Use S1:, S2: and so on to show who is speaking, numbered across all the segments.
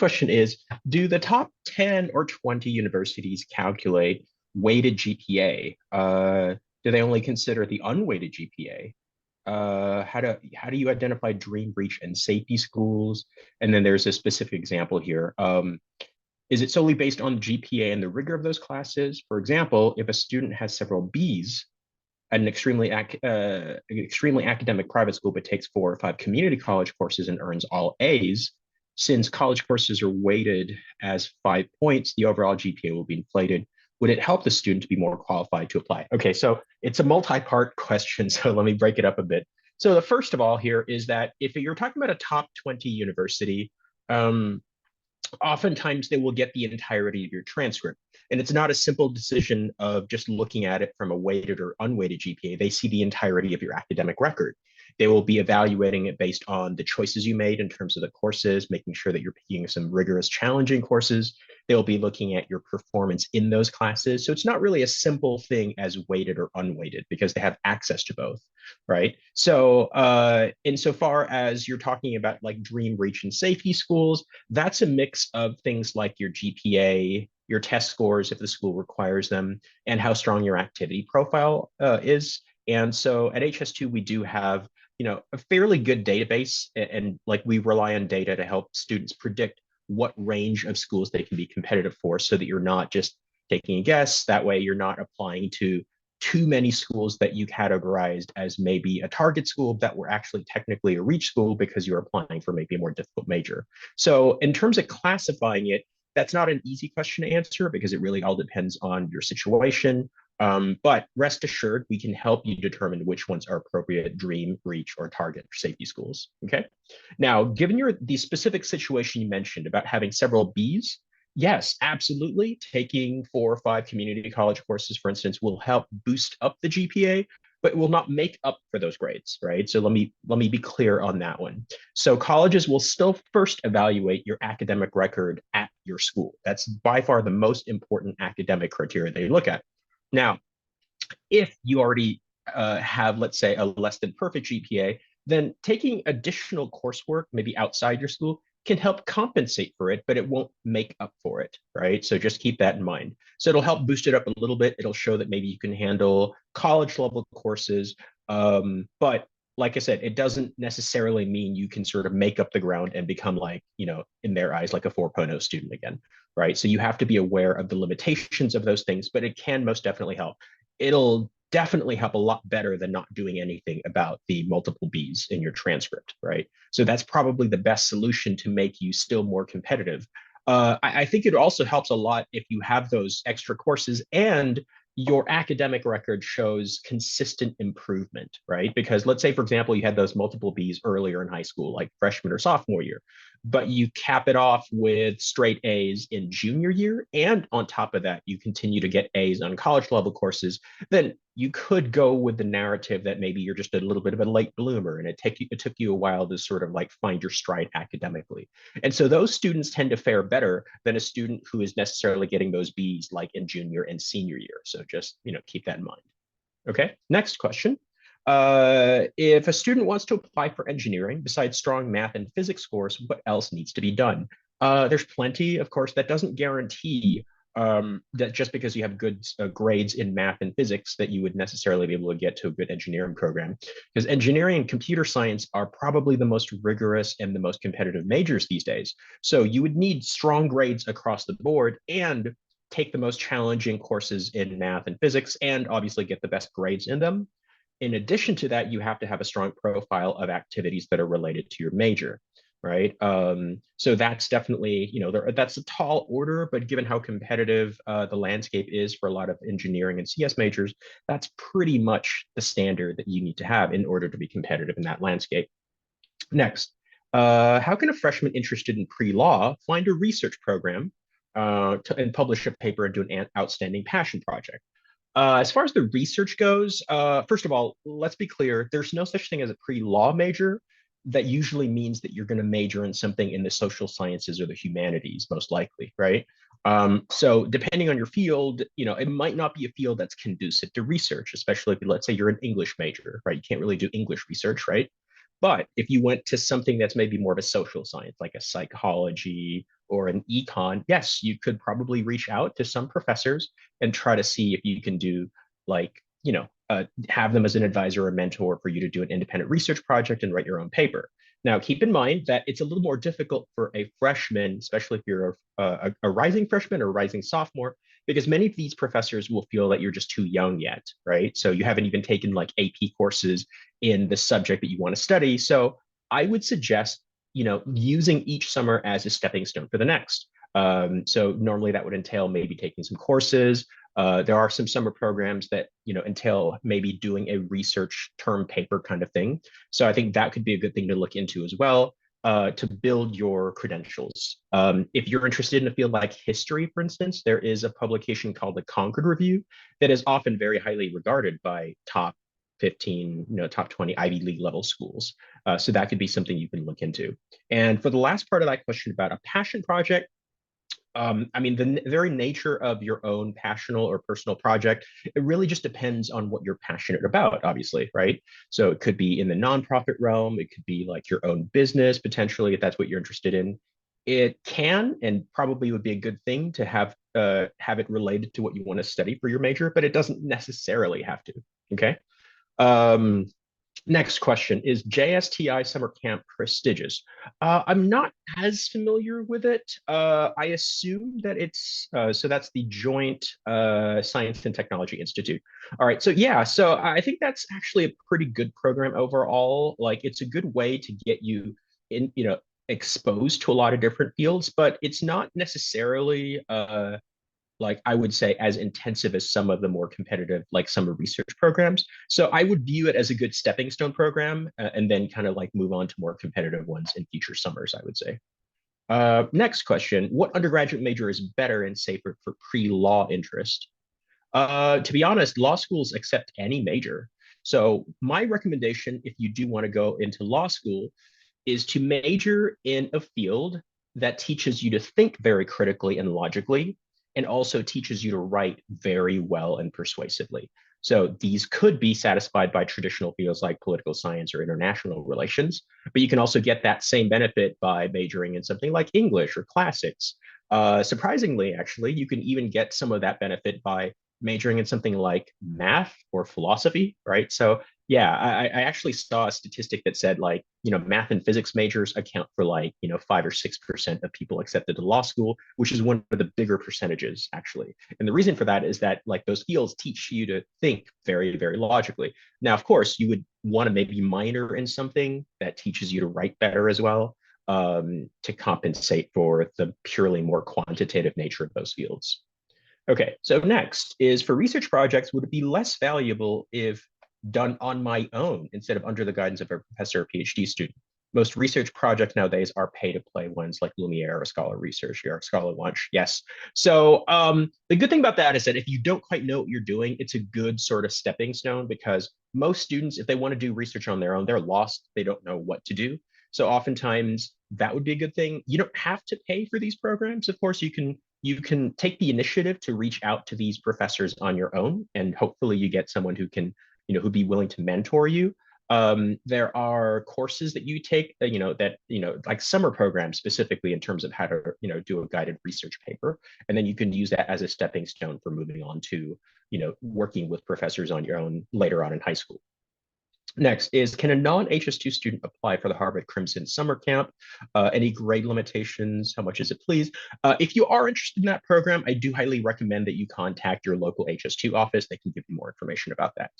S1: question is, do the top 10 or 20 universities calculate weighted GPA? Do they only consider the unweighted GPA? How do you identify dream, breach, and safety schools? And then there's a specific example here. Is it solely based on GPA and the rigor of those classes? For example, if a student has several Bs at an extremely academic private school, but takes 4 or 5 community college courses and earns all A's, since college courses are weighted as 5 points, the overall GPA will be inflated. Would it help the student to be more qualified to apply? Okay, so it's a multi-part question, so let me break it up a bit. So the first of all here is that if you're talking about a top 20 university, um, oftentimes they will get the entirety of your transcript. And it's not a simple decision of just looking at it from a weighted or unweighted GPA. They see the entirety of your academic record. They will be evaluating it based on the choices you made in terms of the courses, making sure that you're picking some rigorous, challenging courses. They'll be looking at your performance in those classes. So it's not really a simple thing as weighted or unweighted because they have access to both, right? So insofar as you're talking about like dream, reach, and safety schools, that's a mix of things like your GPA, your test scores if the school requires them, and how strong your activity profile is. And so at HS2, we do have a fairly good database, and like we rely on data to help students predict what range of schools they can be competitive for, so that you're not just taking a guess. That way, you're not applying to too many schools that you categorized as maybe a target school that were actually technically a reach school because you're applying for maybe a more difficult major. So in terms of classifying it, that's not an easy question to answer because it really all depends on your situation. But rest assured, we can help you determine which ones are appropriate dream, reach, or target or safety schools. Okay. Now, given the specific situation you mentioned about having several Bs, yes, absolutely. Taking 4 or 5 community college courses, for instance, will help boost up the GPA, but will not make up for those grades, right? So let me be clear on that one. So colleges will still first evaluate your academic record at your school. That's by far the most important academic criteria they look at. Now, if you already have, let's say, a less than perfect GPA, then taking additional coursework, maybe outside your school, can help compensate for it, but it won't make up for it, right? So just keep that in mind. So it'll help boost it up a little bit. It'll show that maybe you can handle college level courses. But like I said, it doesn't necessarily mean you can sort of make up the ground and become like, in their eyes, like a 4.0 student again, right? So you have to be aware of the limitations of those things, but it can most definitely help. It'll definitely help a lot better than not doing anything about the multiple Bs in your transcript, right? So that's probably the best solution to make you still more competitive. I think it also helps a lot if you have those extra courses and your academic record shows consistent improvement, right? Because let's say, for example, you had those multiple Bs earlier in high school, like freshman or sophomore year, but you cap it off with straight A's in junior year. And on top of that, you continue to get A's on college level courses, then you could go with the narrative that maybe you're just a little bit of a late bloomer and it took you a while to sort of like find your stride academically. And so those students tend to fare better than a student who is necessarily getting those B's like in junior and senior year. So just, keep that in mind. Okay, next question. If a student wants to apply for engineering, besides strong math and physics scores, what else needs to be done? There's plenty, of course. That doesn't guarantee that just because you have good grades in math and physics that you would necessarily be able to get to a good engineering program. Because engineering and computer science are probably the most rigorous and the most competitive majors these days. So you would need strong grades across the board and take the most challenging courses in math and physics and obviously get the best grades in them. In addition to that, you have to have a strong profile of activities that are related to your major, right? So that's definitely, that's a tall order, but given how competitive the landscape is for a lot of engineering and CS majors, that's pretty much the standard that you need to have in order to be competitive in that landscape. Next, how can a freshman interested in pre-law find a research program and publish a paper and do an outstanding passion project? As far as the research goes, first of all, let's be clear, there's no such thing as a pre-law major. That usually means that you're going to major in something in the social sciences or the humanities, most likely, right? So depending on your field, it might not be a field that's conducive to research, especially if, let's say, you're an English major, right? You can't really do English research, right? But if you went to something that's maybe more of a social science, like a psychology or an econ, yes, you could probably reach out to some professors and try to see if you can do like, have them as an advisor or mentor for you to do an independent research project and write your own paper. Now, keep in mind that it's a little more difficult for a freshman, especially if you're a rising freshman or rising sophomore, because many of these professors will feel that you're just too young yet, right? So you haven't even taken like AP courses in the subject that you want to study. So I would suggest, using each summer as a stepping stone for the next. So normally that would entail maybe taking some courses. There are some summer programs that entail maybe doing a research term paper kind of thing. So I think that could be a good thing to look into as well, to build your credentials. If you're interested in a field like history, for instance, there is a publication called the Concord Review that is often very highly regarded by top 15, top 20 Ivy League level schools. So that could be something you can look into. And for the last part of that question about a passion project, I mean, the very nature of your own passional or personal project, it really just depends on what you're passionate about, obviously, right? So it could be in the nonprofit realm, it could be like your own business, potentially, if that's what you're interested in. It can and probably would be a good thing to have it related to what you want to study for your major, but it doesn't necessarily have to. Okay. Um, Next question, is JSTI summer camp prestigious? I'm not as familiar with it. I assume that so that's the Joint Science and Technology Institute. All right, so yeah, so I think that's actually a pretty good program overall. Like it's a good way to get you in, exposed to a lot of different fields, but it's not necessarily like I would say as intensive as some of the more competitive like summer research programs. So I would view it as a good stepping stone program, and then kind of like move on to more competitive ones in future summers, I would say. Next question, what undergraduate major is better and safer for pre-law interest? To be honest, law schools accept any major. So my recommendation, if you do want to go into law school, is to major in a field that teaches you to think very critically and logically, and also teaches you to write very well and persuasively. So these could be satisfied by traditional fields like political science or international relations, but you can also get that same benefit by majoring in something like English or classics. Surprisingly, actually, you can even get some of that benefit by majoring in something like math or philosophy, right? So yeah, I actually saw a statistic that said like, math and physics majors account for like, 5 or 6% of people accepted to law school, which is one of the bigger percentages actually. And the reason for that is that like those fields teach you to think very, very logically. Now, of course, you would want to maybe minor in something that teaches you to write better as well, to compensate for the purely more quantitative nature of those fields. Okay, so next is for research projects, would it be less valuable if done on my own instead of under the guidance of a professor or PhD student? Most research projects nowadays are pay to play ones like Lumiere or Scholar Research or Scholar Lunch. Yes. So the good thing about that is that if you don't quite know what you're doing, it's a good sort of stepping stone because most students, if they want to do research on their own, they're lost. They don't know what to do. So oftentimes that would be a good thing. You don't have to pay for these programs. Of course, you can take the initiative to reach out to these professors on your own, and hopefully you get someone who can, who'd be willing to mentor you. There are courses that you take, like summer programs specifically in terms of how to, do a guided research paper. And then you can use that as a stepping stone for moving on to, working with professors on your own later on in high school. Next is, can a non-HS2 student apply for the Harvard Crimson Summer Camp? Any grade limitations? How much is it, please? If you are interested in that program, I do highly recommend that you contact your local HS2 office. They can give you more information about that.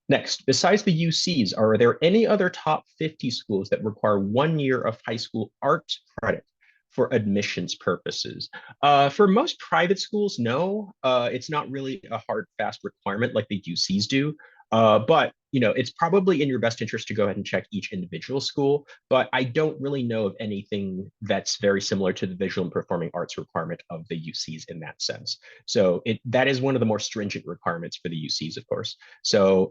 S1: Next, besides the UCs, are there any other top 50 schools that require 1 year of high school art credit for admissions purposes? For most private schools, no. It's not really a hard, fast requirement like the UCs do. But it's probably in your best interest to go ahead and check each individual school. But I don't really know of anything that's very similar to the visual and performing arts requirement of the UCs in that sense. So that is one of the more stringent requirements for the UCs, of course. So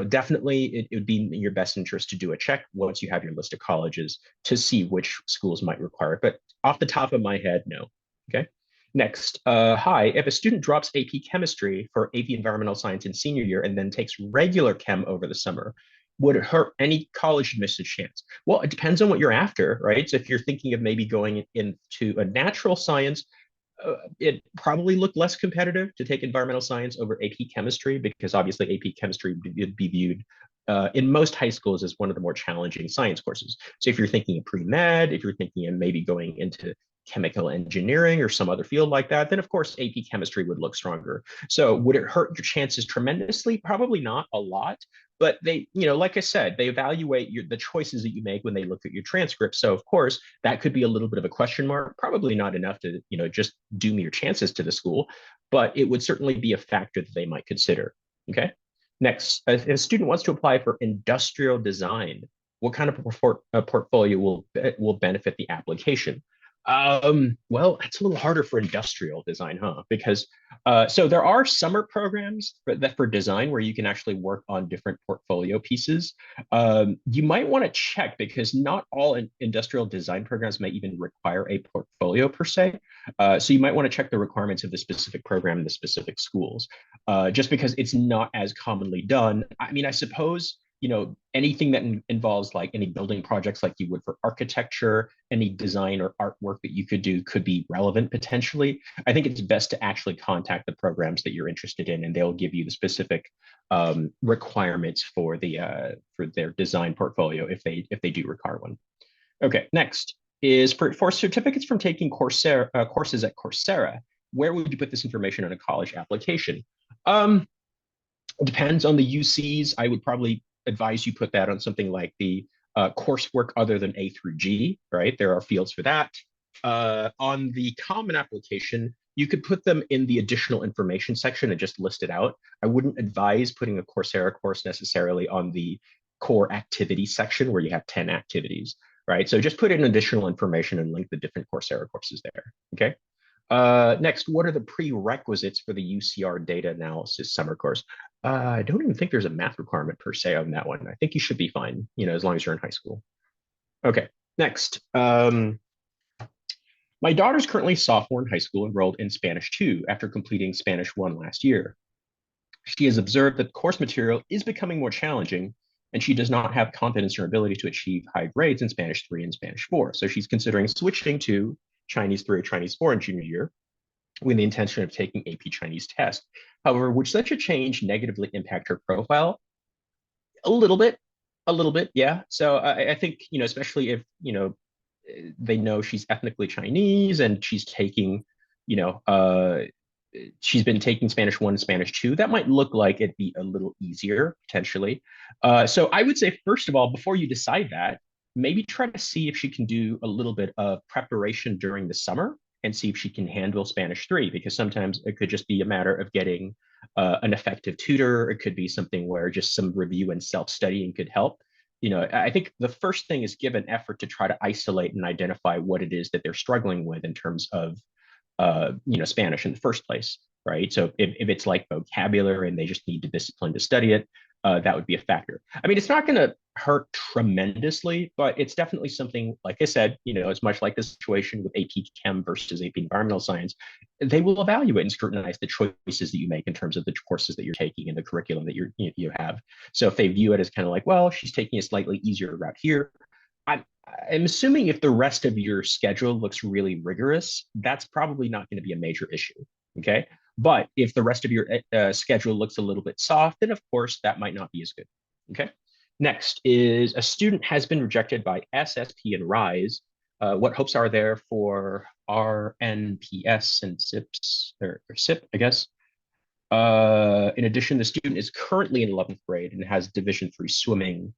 S1: definitely it would be in your best interest to do a check once you have your list of colleges to see which schools might require it. But off the top of my head, no. Okay. Next, hi, if a student drops AP chemistry for AP environmental science in senior year and then takes regular chem over the summer, Would it hurt any college admissions chance? Well, it depends on what you're after, right? So if you're thinking of maybe going into a natural science, it probably looked less competitive to take environmental science over AP chemistry because obviously AP chemistry would be viewed in most high schools as one of the more challenging science courses. So if you're thinking of pre-med, if you're thinking of maybe going into chemical engineering or some other field like that, then of course AP chemistry would look stronger. So would it hurt your chances tremendously? Probably not a lot, but they, like I said, they evaluate the choices that you make when they look at your transcript. So of course, that could be a little bit of a question mark, probably not enough to, just doom your chances to the school, but it would certainly be a factor that they might consider. Okay. Next, a student wants to apply for industrial design. What kind of portfolio will benefit the application? Well, it's a little harder for industrial design, huh? Because so there are summer programs for design where you can actually work on different portfolio pieces. You might want to check because not all industrial design programs may even require a portfolio per se. So you might want to check the requirements of the specific program in the specific schools, just because it's not as commonly done. I mean, I suppose anything that involves like any building projects like you would for architecture, any design or artwork that you could do could be relevant potentially. I think it's best to actually contact the programs that you're interested in, and they'll give you the specific requirements for for their design portfolio if they do require one. Okay, next is for certificates from taking courses at Coursera. Where would you put this information on a college application? It depends on the UCs. I would probably advise you put that on something like the coursework other than A through G, right? There are fields for that. On the common application, you could put them in the additional information section and just list it out. I wouldn't advise putting a Coursera course necessarily on the core activity section where you have 10 activities, right? So just put in additional information and link the different Coursera courses there, okay? Next, what are the prerequisites for the UCR data analysis summer course? I don't even think there's a math requirement per se on that one. I think you should be fine, as long as you're in high school. Okay, next. My daughter's currently sophomore in high school, enrolled in Spanish 2 after completing Spanish 1 last year. She has observed that the course material is becoming more challenging, and she does not have confidence in her ability to achieve high grades in Spanish 3 and Spanish 4. So she's considering switching to Chinese 3 or Chinese 4 in junior year with the intention of taking AP Chinese test. However, would such a change negatively impact her profile? A little bit, yeah. So I think, especially if, they know she's ethnically Chinese and she's taking, you know, uh, she's been taking Spanish 1 and Spanish 2, that might look like it'd be a little easier potentially. So I would say, first of all, before you decide that, maybe try to see if she can do a little bit of preparation during the summer and see if she can handle Spanish 3, because sometimes it could just be a matter of getting an effective tutor. It could be something where just some review and self-studying could help. I think the first thing is give an effort to try to isolate and identify what it is that they're struggling with in terms of Spanish in the first place, right? So if it's like vocabulary and they just need the discipline to study it, that would be a factor. I mean, it's not going to hurt tremendously, but it's definitely something, like I said, it's much like the situation with AP Chem versus AP Environmental Science. They will evaluate and scrutinize the choices that you make in terms of the courses that you're taking and the curriculum that you have. So if they view it as kind of like, well, she's taking a slightly easier route here, I'm assuming if the rest of your schedule looks really rigorous, that's probably not going to be a major issue. Okay. But if the rest of your schedule looks a little bit soft, then of course that might not be as good. Okay. Next is a student has been rejected by SSP and RISE. What hopes are there for RNPS and SIPS or SIP, I guess? In addition, the student is currently in 11th grade and has Division 3 swimming.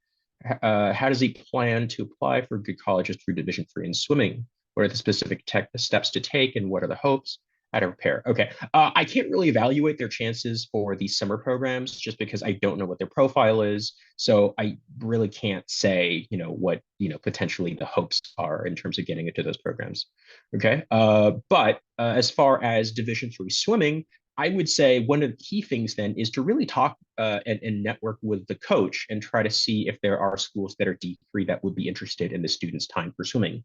S1: How does he plan to apply for good colleges through Division 3 in swimming? What are the specific steps to take, and what are the hopes? How to prepare? Okay, I can't really evaluate their chances for these summer programs just because I don't know what their profile is. So I really can't say, what potentially the hopes are in terms of getting into those programs. Okay, but as far as Division 3 swimming, I would say one of the key things then is to really talk and network with the coach and try to see if there are schools that are D3 that would be interested in the student's time for swimming.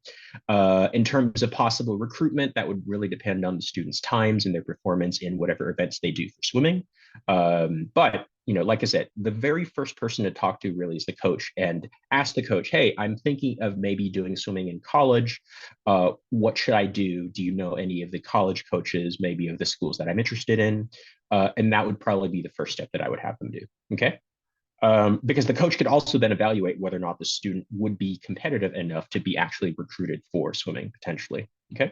S1: In terms of possible recruitment, that would really depend on the students' times and their performance in whatever events they do for swimming. But like I said, the very first person to talk to really is the coach, and ask the coach, hey, I'm thinking of maybe doing swimming in college. What should I do? Do you know any of the college coaches, maybe of the schools that I'm interested in? And that would probably be the first step that I would have them do. Okay. Because the coach could also then evaluate whether or not the student would be competitive enough to be actually recruited for swimming potentially. Okay.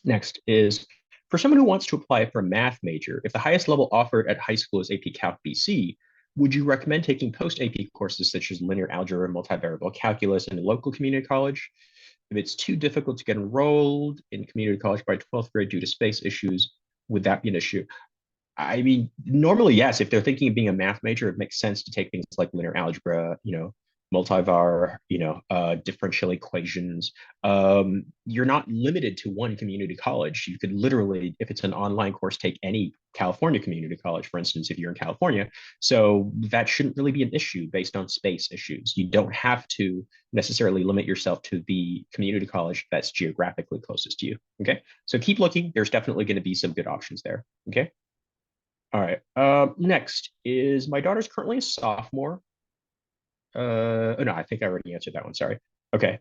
S1: Next is for someone who wants to apply for a math major, if the highest level offered at high school is AP Calc BC, would you recommend taking post AP courses such as linear algebra, multivariable calculus in a local community college? If it's too difficult to get enrolled in community college by 12th grade due to space issues, would that be an issue? I mean, normally, yes. If they're thinking of being a math major, it makes sense to take things like linear algebra, multivar, differential equations. You're not limited to one community college. You could literally, if it's an online course, take any California community college, for instance, if you're in California. So that shouldn't really be an issue based on space issues. You don't have to necessarily limit yourself to the community college that's geographically closest to you. Okay. So keep looking. There's definitely going to be some good options there. Okay. All right. Next is my daughter's currently a sophomore. Oh no, I think I already answered that one. Sorry. Okay.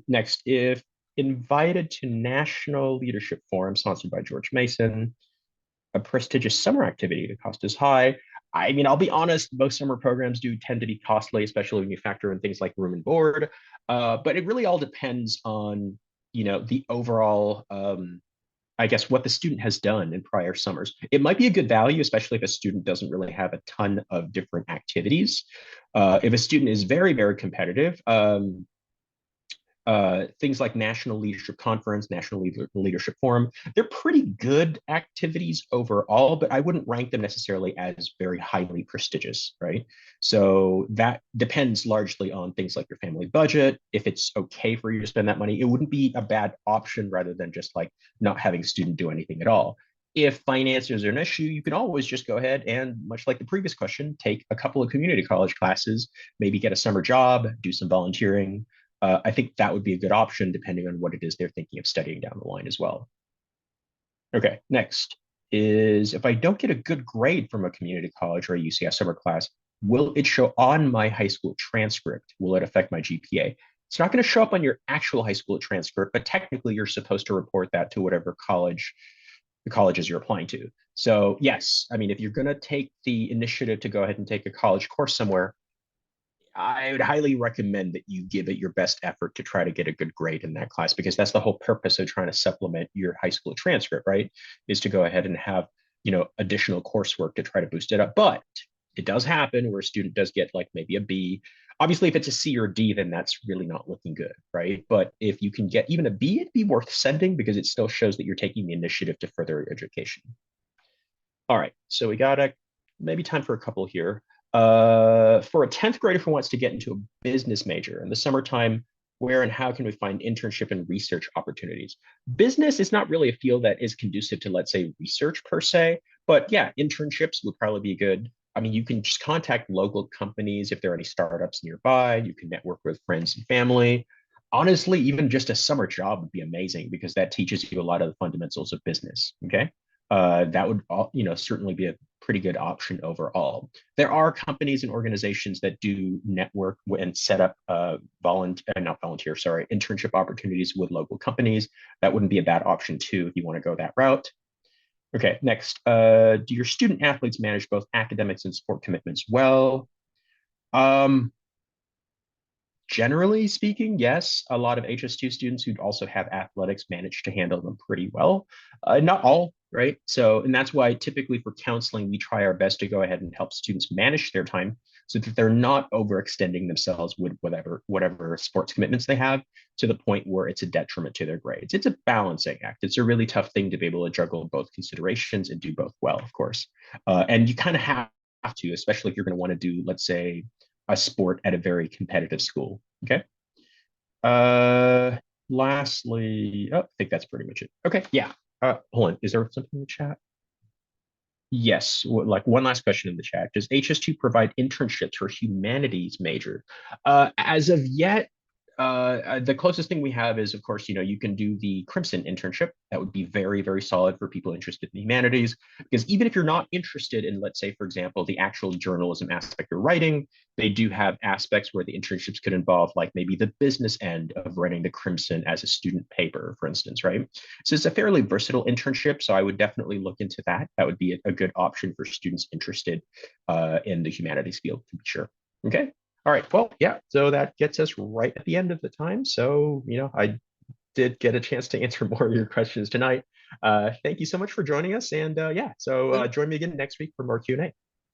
S1: Next, if invited to National Leadership Forum sponsored by George Mason, a prestigious summer activity, the cost is high. I mean, I'll be honest, most summer programs do tend to be costly, especially when you factor in things like room and board. But it really all depends on, the overall I guess, what the student has done in prior summers. It might be a good value, especially if a student doesn't really have a ton of different activities. If a student is very, very competitive, things like National Leadership Conference, National Leadership Forum, they're pretty good activities overall, but I wouldn't rank them necessarily as very highly prestigious, right? So that depends largely on things like your family budget. If it's okay for you to spend that money, it wouldn't be a bad option rather than just like not having a student do anything at all. If finances are an issue, you can always just go ahead and, much like the previous question, take a couple of community college classes, maybe get a summer job, do some volunteering. I think that would be a good option depending on what it is they're thinking of studying down the line as well. Okay, next is if I don't get a good grade from a community college or a UCS summer class, will it show on my high school transcript? Will it affect my GPA? It's not going to show up on your actual high school transcript, but technically you're supposed to report that to whatever college, the colleges you're applying to. So yes, I mean, if you're going to take the initiative to go ahead and take a college course somewhere, I would highly recommend that you give it your best effort to try to get a good grade in that class because that's the whole purpose of trying to supplement your high school transcript, right? Is to go ahead and have, additional coursework to try to boost it up. But it does happen where a student does get like maybe a B. Obviously, if it's a C or D, then that's really not looking good, right? But if you can get even a B, it'd be worth sending because it still shows that you're taking the initiative to further your education. All right, so we got maybe time for a couple here. For a 10th grader who wants to get into a business major in the summertime, where and how can we find internship and research opportunities? Business is not really a field that is conducive to, let's say, research per se, but yeah, internships would probably be good. I mean, you can just contact local companies if there are any startups nearby. You can network with friends and family. Honestly, even just a summer job would be amazing because that teaches you a lot of the fundamentals of business. Okay. That would, certainly be a pretty good option overall. There are companies and organizations that do network and set up not volunteer, sorry, internship opportunities with local companies. That wouldn't be a bad option too if you want to go that route. Okay, next, do your student athletes manage both academics and sport commitments well? Um, Generally speaking, yes, a lot of HS2 students who also have athletics manage to handle them pretty well. Not all, right? So, and that's why typically for counseling, we try our best to go ahead and help students manage their time so that they're not overextending themselves with whatever sports commitments they have to the point where it's a detriment to their grades. It's a balancing act. It's a really tough thing to be able to juggle both considerations and do both well, of course. And you kind of have to, especially if you're going to want to do, let's say, a sport at a very competitive school. Okay. Uh, Lastly, I think that's pretty much it. Okay. Yeah. Hold on. Is there something in the chat? Yes. Like one last question in the chat. Does HS2 provide internships for humanities major? As of yet, The closest thing we have is, of course, you can do the Crimson internship. That would be very, very solid for people interested in the humanities. Because even if you're not interested in, let's say, for example, the actual journalism aspect of writing, they do have aspects where the internships could involve, like maybe the business end of writing the Crimson as a student paper, for instance, right? So it's a fairly versatile internship. So I would definitely look into that. That would be a good option for students interested in the humanities field, to be sure. Okay. All right. Well, yeah. So that gets us right at the end of the time. So, I did get a chance to answer more of your questions tonight. Thank you so much for joining us. And yeah, so
S2: Yeah.
S1: join me again next week for more Q&A.